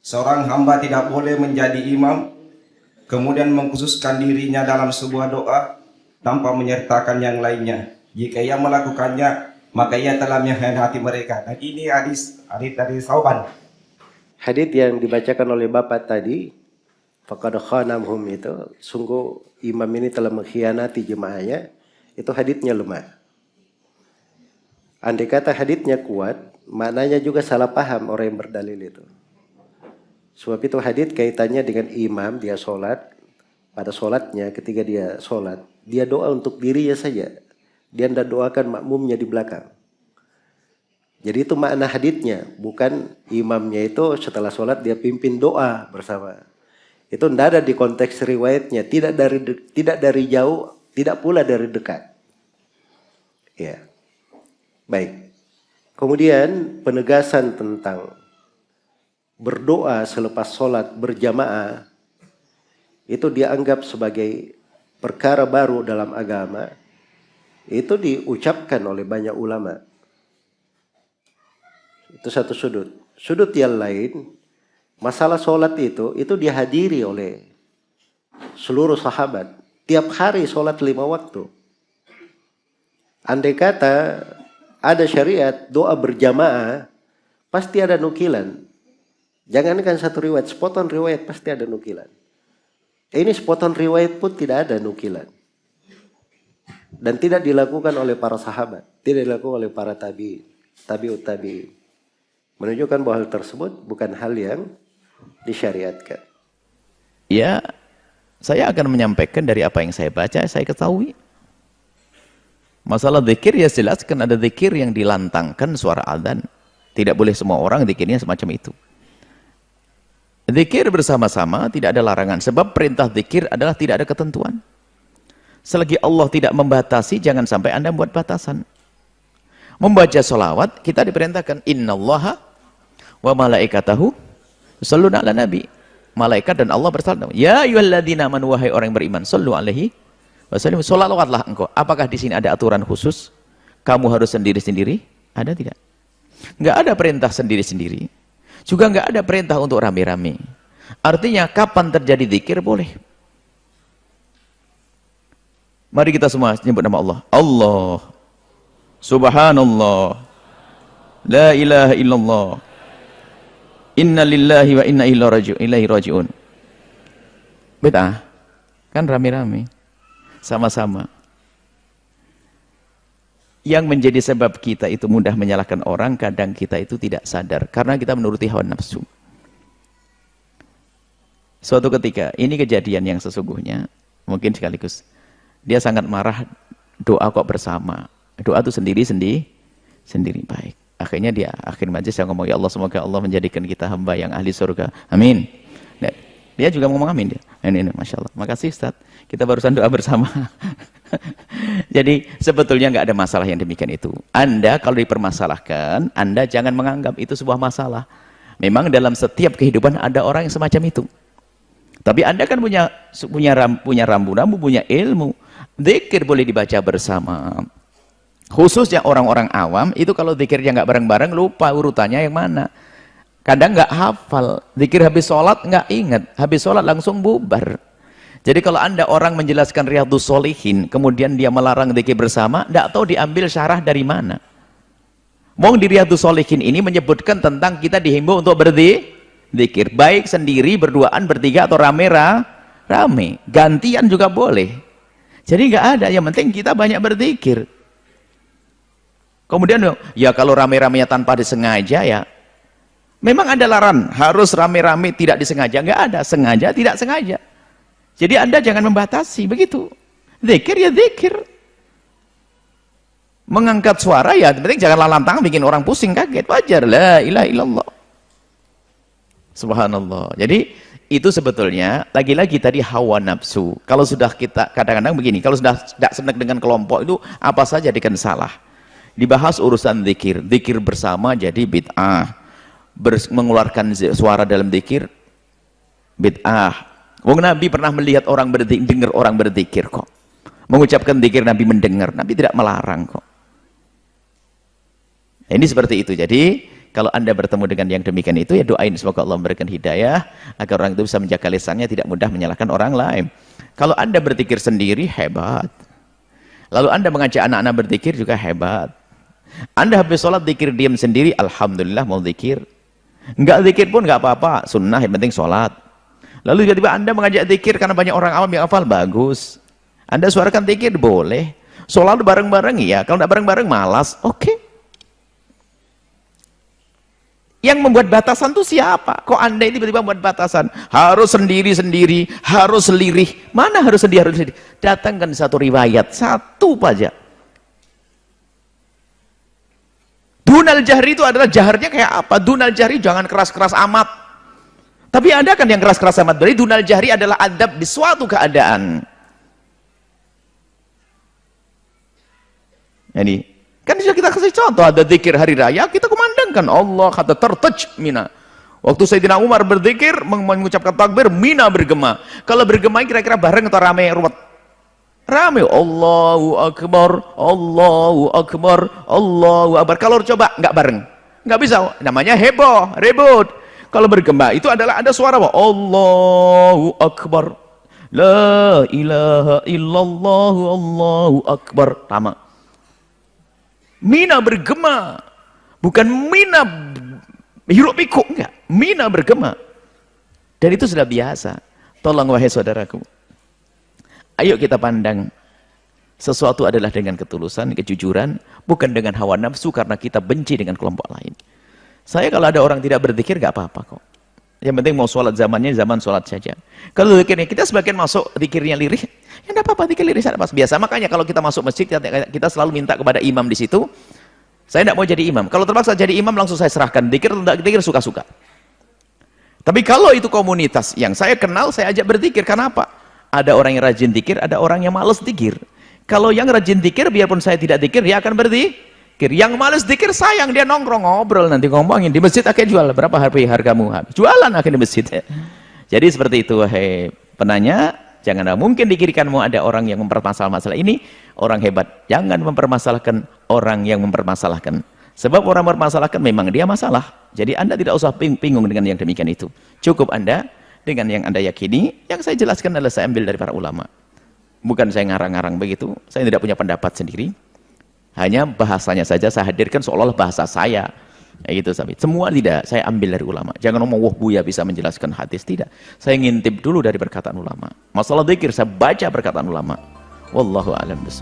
Seorang hamba tidak boleh menjadi imam, kemudian mengkhususkan dirinya dalam sebuah doa tanpa menyertakan yang lainnya. Jika ia melakukannya, maka ia telah mengkhianati mereka. Dan ini hadis dari Sauban. Hadis yang dibacakan oleh Bapak tadi, faqad khanamhum, itu sungguh imam ini telah mengkhianati jemaahnya, itu haditsnya lemah. Andai kata haditsnya kuat, maknanya juga salah paham orang yang berdalil itu. Sebab itu hadits kaitannya dengan imam, dia sholat, pada sholatnya ketika dia sholat, dia doa untuk dirinya saja. Dia tidak doakan makmumnya di belakang. Jadi itu makna haditsnya, bukan imamnya itu setelah sholat dia pimpin doa bersama. Itu tidak ada di konteks riwayatnya, tidak dari jauh, tidak pula dari dekat. Ya. Baik. Kemudian penegasan tentang berdoa selepas sholat berjamaah itu dianggap sebagai perkara baru dalam agama. Itu diucapkan oleh banyak ulama. Itu satu sudut. Sudut yang lain, masalah sholat itu dihadiri oleh seluruh sahabat. Tiap hari sholat 5 waktu. Andai kata ada syariat doa berjamaah, pasti ada nukilan. Jangankan satu riwayat, sepotong riwayat pasti ada nukilan. Ini sepotong riwayat pun tidak ada nukilan. Dan tidak dilakukan oleh para sahabat, tidak dilakukan oleh para tabi'ut tabi'in. Menunjukkan bahwa hal tersebut bukan hal yang disyariatkan. Ya, saya akan menyampaikan dari apa yang saya baca, saya ketahui. Masalah zikir ya jelaskan ada zikir yang dilantangkan suara adzan. Tidak boleh semua orang zikirnya semacam itu. Zikir bersama-sama tidak ada larangan. Sebab perintah zikir adalah tidak ada ketentuan. Selagi Allah tidak membatasi, jangan sampai Anda buat batasan. Membaca sholawat, kita diperintahkan innallaha wa malaikatahu yusholluna ala nabi. Malaikat dan Allah bersalawat. Ya ayyuhalladzina amanu, wahai orang yang beriman, shollu alaihi wasallam, sholawatlah engkau. Apakah di sini ada aturan khusus? Kamu harus sendiri-sendiri? Ada tidak? Enggak ada perintah sendiri-sendiri. Juga enggak ada perintah untuk rame-rame. Artinya kapan terjadi zikir boleh. Mari kita semua nyebut nama Allah. Allah, Subhanallah, La ilaha illallah, Inna lillahi wa inna ilaihi raji'un. Beda? Kan rame-rame. Sama-sama. Yang menjadi sebab kita itu mudah menyalahkan orang, kadang kita itu tidak sadar karena kita menuruti hawa nafsu. Suatu ketika, ini kejadian yang sesungguhnya, mungkin sekaligus dia sangat marah, doa kok bersama. Doa itu sendiri baik. Akhirnya dia akhir majlis yang ngomong, ya Allah, semoga Allah menjadikan kita hamba yang ahli surga. Amin. Nah, dia juga ngomong amin dia. Ini Masya Allah. Makasih Ustaz. Kita barusan doa bersama. Jadi sebetulnya nggak ada masalah yang demikian itu. Anda kalau dipermasalahkan, Anda jangan menganggap itu sebuah masalah. Memang dalam setiap kehidupan ada orang yang semacam itu. Tapi Anda kan punya rambu-rambu, punya ilmu. Zikir boleh dibaca bersama. Khususnya orang-orang awam, itu kalau zikirnya nggak bareng-bareng, lupa urutannya yang mana. Kadang nggak hafal. Zikir habis sholat nggak ingat. Habis sholat langsung bubar. Jadi kalau Anda orang menjelaskan Riyadhus Shalihin, kemudian dia melarang zikir bersama, tidak tahu diambil syarah dari mana. Mau di Riyadhus Shalihin ini menyebutkan tentang kita dihimbau untuk berzikir. Baik sendiri, berduaan, bertiga, atau rame. Gantian juga boleh. Jadi nggak ada, yang penting kita banyak berzikir. Kemudian, ya kalau rame-ramenya tanpa disengaja ya, memang ada larangan, harus rame-rame tidak disengaja. Nggak ada, sengaja, tidak sengaja. Jadi Anda jangan membatasi, begitu. Zikir ya zikir. Mengangkat suara ya, penting jangan lantang bikin orang pusing kaget, wajar. La ilaha illallah. Subhanallah. Jadi itu sebetulnya lagi-lagi tadi hawa nafsu. Kalau sudah kita kadang-kadang begini, kalau sudah tidak senang dengan kelompok itu apa saja dikan salah. Dibahas urusan zikir, zikir bersama jadi bid'ah. Mengeluarkan suara dalam zikir bid'ah. Wong Nabi pernah melihat orang berzikir, dengar orang berzikir kok. Mengucapkan zikir Nabi mendengar, Nabi tidak melarang kok. Ini seperti itu. Jadi Kalau Anda bertemu dengan yang demikian itu, ya doain semoga Allah memberikan hidayah agar orang itu bisa menjaga lisannya, tidak mudah menyalahkan orang lain. Kalau Anda berzikir sendiri, hebat. Lalu Anda mengajak anak-anak berzikir juga hebat. Anda habis sholat zikir diam sendiri, alhamdulillah mau zikir. Enggak zikir pun enggak apa-apa, sunnah yang penting sholat. Lalu tiba-tiba Anda mengajak zikir karena banyak orang awam yang hafal, bagus. Anda suarakan zikir boleh. Sholat bareng-bareng ya, kalau enggak bareng-bareng malas, oke. Yang membuat batasan itu siapa? Kok Anda ini tiba-tiba membuat batasan? Harus sendiri-sendiri, harus selirih. Mana harus sendiri, harus selirih? Datangkan satu riwayat, satu saja. Dunal jahri itu adalah jaharnya kayak apa? Dunal jahri jangan keras-keras amat. Tapi ada kan yang keras-keras amat. Berarti dunal jahri adalah adab di suatu keadaan. Ini kan sudah kita kasih contoh, ada zikir hari raya, kita kumandangkan Allah kata tertej mina. Waktu Sayyidina Umar berzikir, mengucapkan takbir, mina bergema. Kalau bergema kira-kira bareng atau rame ruwet? Rame, Allahu Akbar, Allahu Akbar, Allahu Akbar. Kalau coba nggak bareng, nggak bisa, namanya heboh, ribut. Kalau bergema itu adalah ada suara apa? Allahu Akbar, la ilaha illallah, Allahu Akbar. Sama. Mina bergema, bukan mina hiruk pikuk, enggak. Mina bergema. Dan itu sudah biasa. Tolong wahai saudaraku, ayo kita pandang sesuatu adalah dengan ketulusan, kejujuran, bukan dengan hawa nafsu karena kita benci dengan kelompok lain. Saya kalau ada orang tidak berzikir enggak apa-apa kok. Yang penting mau sholat zamannya zaman sholat saja. Kalau zikirnya kita sebagian masuk zikirnya lirih, ya enggak apa-apa, zikir lirih pas biasa. Makanya kalau kita masuk masjid kita selalu minta kepada imam di situ. Saya tidak mau jadi imam. Kalau terpaksa jadi imam langsung saya serahkan. Zikir atau tidak zikir suka-suka. Tapi kalau itu komunitas yang saya kenal, saya ajak berzikir. Kenapa? Ada orang yang rajin zikir, ada orang yang malas zikir. Kalau yang rajin zikir, biarpun saya tidak zikir, dia akan berzikir. Yang malas zikir sayang, dia nongkrong ngobrol nanti ngomongin di masjid akhirnya jual berapa hargamu? Jualan akhirnya di masjid. Jadi seperti itu wahai penanya, jangan mungkin di kiri kananmu ada orang yang mempermasalahkan masalah ini, orang hebat. Jangan mempermasalahkan orang yang mempermasalahkan. Sebab orang mempermasalahkan memang dia masalah. Jadi Anda tidak usah bingung dengan yang demikian itu. Cukup Anda dengan yang Anda yakini, yang saya jelaskan adalah saya ambil dari para ulama. Bukan saya ngarang-ngarang begitu, saya tidak punya pendapat sendiri. Hanya bahasanya saja saya hadirkan seolah-olah bahasa saya. Gitu Sabit. Semua tidak saya ambil dari ulama. Jangan ngomong wah Buya bisa menjelaskan hadis, tidak. Saya ngintip dulu dari perkataan ulama. Masalah zikir saya baca perkataan ulama. Wallahu a'lam bishawab.